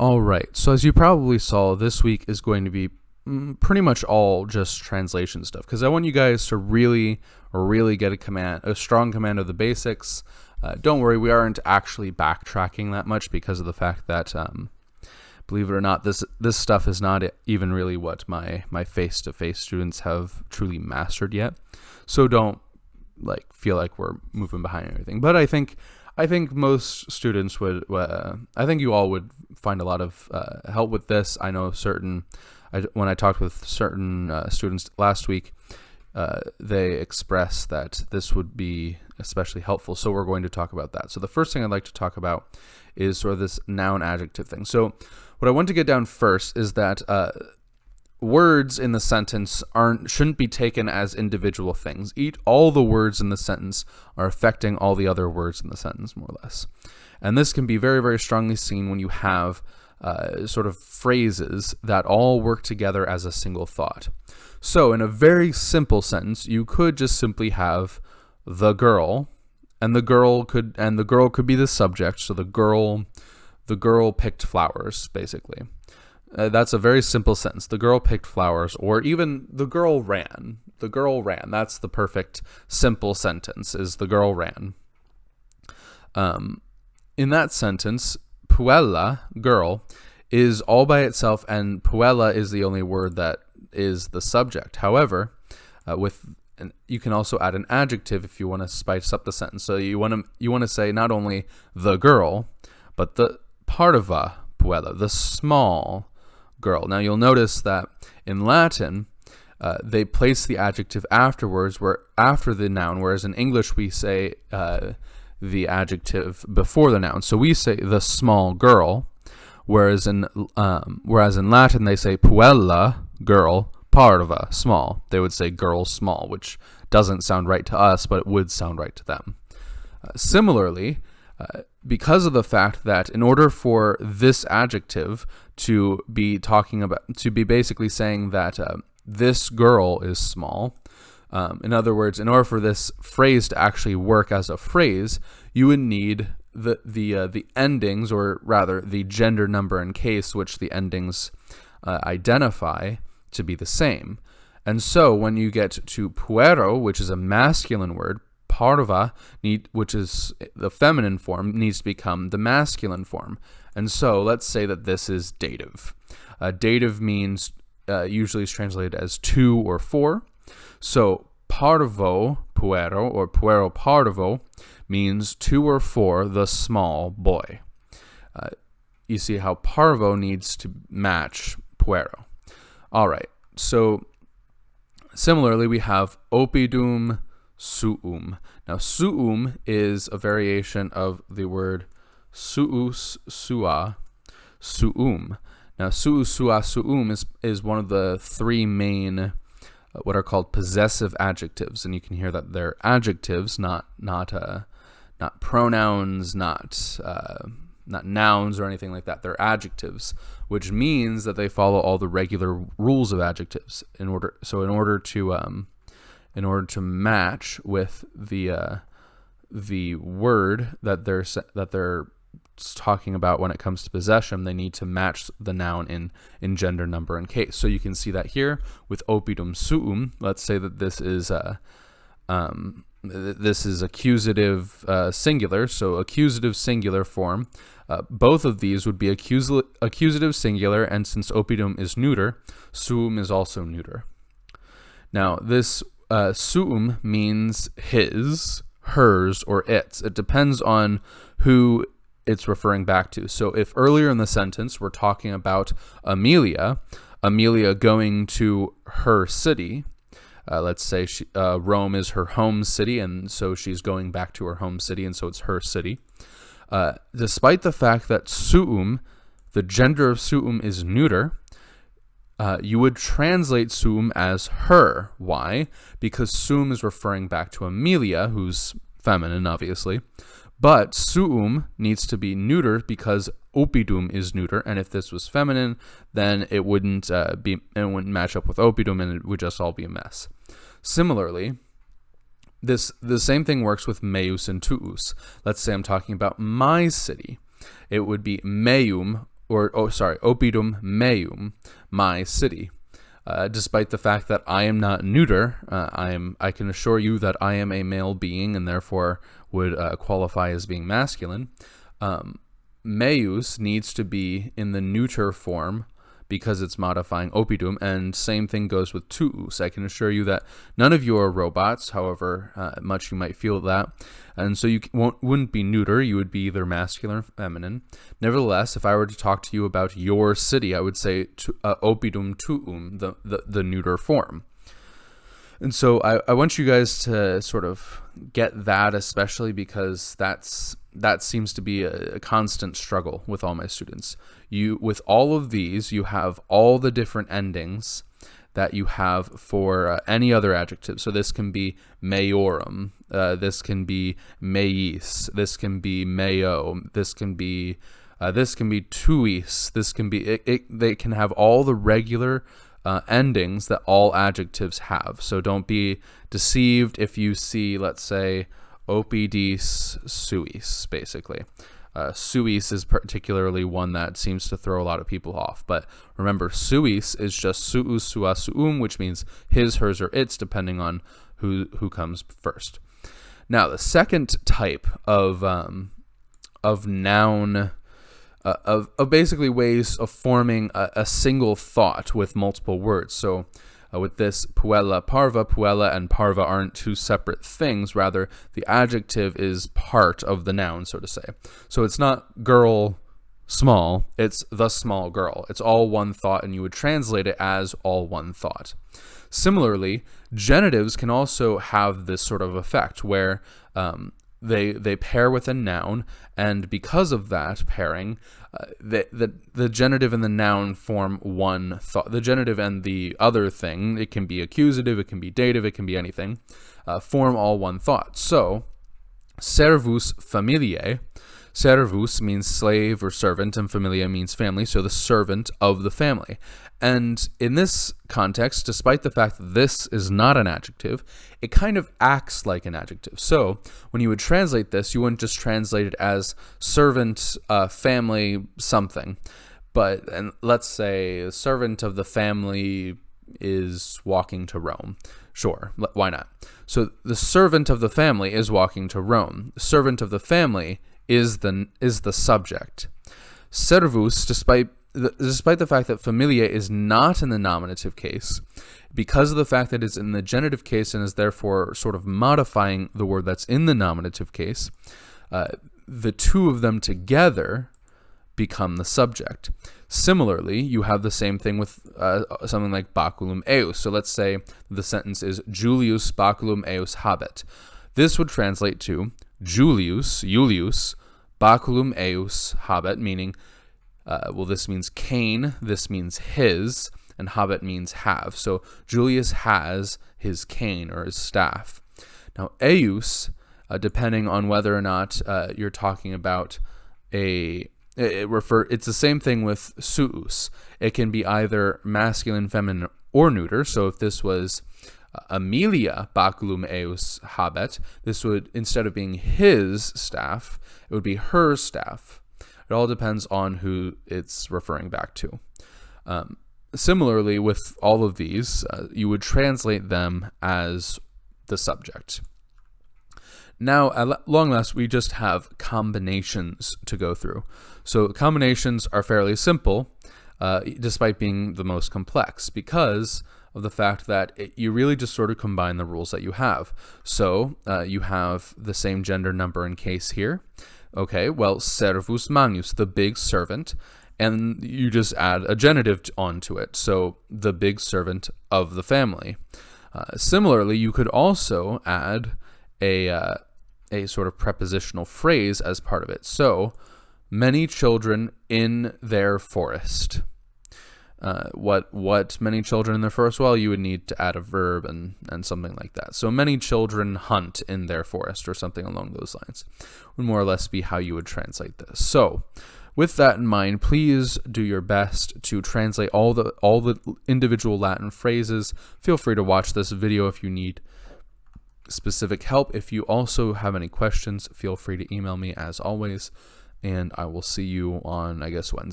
All right. So as you probably saw, this week is going to be pretty much all just translation stuff because I want you guys to really get a strong command of the basics. Don't worry, we aren't actually backtracking that much because of the fact that, believe it or not, this stuff is not even really what my face-to-face students have truly mastered yet. So don't feel like we're moving behind anything. But I think most students would. I think you all would find a lot of help with this. I know when I talked with certain students last week, they expressed that this would be especially helpful. So we're going to talk about that. So the first thing I'd like to talk about is sort of this noun adjective thing. So what I want to get down first is that words in the sentence shouldn't be taken as individual things. All the words in the sentence are affecting all the other words in the sentence, more or less. And this can be very, very strongly seen when you have sort of phrases that all work together as a single thought. So in a very simple sentence, you could just simply have the girl, and the girl could be the subject. So the girl picked flowers, basically. That's a very simple sentence. The girl picked flowers, or even the girl ran. The girl ran. That's the perfect simple sentence, is the girl ran. In that sentence, puella, girl, is all by itself, and puella is the only word that is the subject. However, you can also add an adjective if you want to spice up the sentence. So you want to say not only the girl, but the part of puella, the small girl. Now you'll notice that in Latin, they place the adjective afterwards, after the noun, whereas in English we say the adjective before the noun. So we say the small girl, whereas in Latin they say puella, girl, parva, small. They would say girl small, which doesn't sound right to us, but it would sound right to them. Similarly, because of the fact that in order for this adjective to be basically saying that this girl is small, in other words, in order for this phrase to actually work as a phrase, you would need the endings, or rather the gender, number, and case, which the endings identify, to be the same. And so when you get to puero, which is a masculine word, parva, which is the feminine form, needs to become the masculine form. And so let's say that this is dative. Dative means usually is translated as two or four. So parvo puero, or puero parvo, means two or four, the small boy. You see how parvo needs to match puero. All right, so similarly we have oppidum suum. Now suum is a variation of the word suus, sua, suum. Now suus, sua, suum is one of the three main what are called possessive adjectives, and you can hear that they're adjectives, not pronouns, not nouns or anything like that. They're adjectives, which means that they follow all the regular rules of adjectives in order to match with the word that they're talking about when it comes to possession. They need to match the noun in gender, number, and case. So you can see that here with oppidum suum. Let's say that this is accusative singular, so accusative singular form. Both of these would be accusative singular, and since oppidum is neuter, suum is also neuter. Now this suum means his, hers, or its. It depends on who it's referring back to. So if earlier in the sentence we're talking about Amelia going to her city, let's say Rome is her home city, and so she's going back to her home city, and so it's her city. Despite the fact that suum, the gender of suum, is neuter, you would translate suum as her. Why? Because suum is referring back to Amelia, who's feminine, obviously. But suum needs to be neuter because oppidum is neuter, and if this was feminine, then it wouldn't match up with oppidum, and it would just all be a mess. Similarly, the same thing works with meus and tuus. Let's say I'm talking about my city. It would be meum Oppidum meum, my city. Despite the fact that I am not neuter, I can assure you that I am a male being and therefore would qualify as being masculine. Meus needs to be in the neuter form because it's modifying oppidum, and same thing goes with tuus. I can assure you that none of you are robots, however much you might feel that, and so you wouldn't be neuter, you would be either masculine or feminine. Nevertheless, if I were to talk to you about your city, I would say oppidum tuum, the neuter form. And so I want you guys to sort of get that, especially because that seems to be a constant struggle with all my students. With all of these, you have all the different endings that you have for any other adjective. So this can be meorum, this can be meis, this can be meo, this can be tuis, this can be they can have all the regular endings that all adjectives have. So don't be deceived if you see, let's say, oppidis suis, basically. Suis is particularly one that seems to throw a lot of people off. But remember, suis is just suus, sua, suum, which means his, hers, or its, depending on who comes first. Now, the second type of noun, of basically ways of forming a single thought with multiple words. So with this, puella, and parva aren't two separate things. Rather, the adjective is part of the noun, so to say. So it's not girl small, it's the small girl. It's all one thought, and you would translate it as all one thought. Similarly, genitives can also have this sort of effect where they pair with a noun, and because of that pairing, the genitive and the noun form one thought. The genitive and the other thing, it can be accusative, it can be dative, it can be anything, form all one thought. So, servus familiae. Servus means slave or servant, and familia means family, so the servant of the family. And in this context, despite the fact that this is not an adjective, it kind of acts like an adjective. So when you would translate this, you wouldn't just translate it as servant, family, something. And let's say servant of the family is walking to Rome. Sure, why not? So the servant of the family is walking to Rome. Servant of the family is the subject. Servus, despite the fact that familia is not in the nominative case, because of the fact that it's in the genitive case and is therefore sort of modifying the word that's in the nominative case, the two of them together become the subject. Similarly, you have the same thing with something like baculum eus. So let's say the sentence is Julius baculum eus habet. This would translate to Julius, baculum eus habet, meaning, this means cane, this means his, and habet means have. So Julius has his cane or his staff. Now, eus, depending on whether or not you're talking about it's the same thing with suus. It can be either masculine, feminine, or neuter. So if this was Amelia baculum eus habet, this would, instead of being his staff, it would be her staff. It all depends on who it's referring back to. Similarly, with all of these, you would translate them as the subject. Now, at long last, we just have combinations to go through. So combinations are fairly simple, despite being the most complex, because of the fact that you really just sort of combine the rules that you have. So you have the same gender number and case here. Okay, well, servus magnus, the big servant, and you just add a genitive onto it. So the big servant of the family. Similarly, you could also add a sort of prepositional phrase as part of it. So, many children in their forest. What many children in their forest? Well, you would need to add a verb and something like that. So many children hunt in their forest, or something along those lines, would more or less be how you would translate this. So with that in mind, please do your best to translate all the individual Latin phrases. Feel free to watch this video if you need specific help. If you also have any questions, feel free to email me as always, and I will see you on, I guess, Wednesday.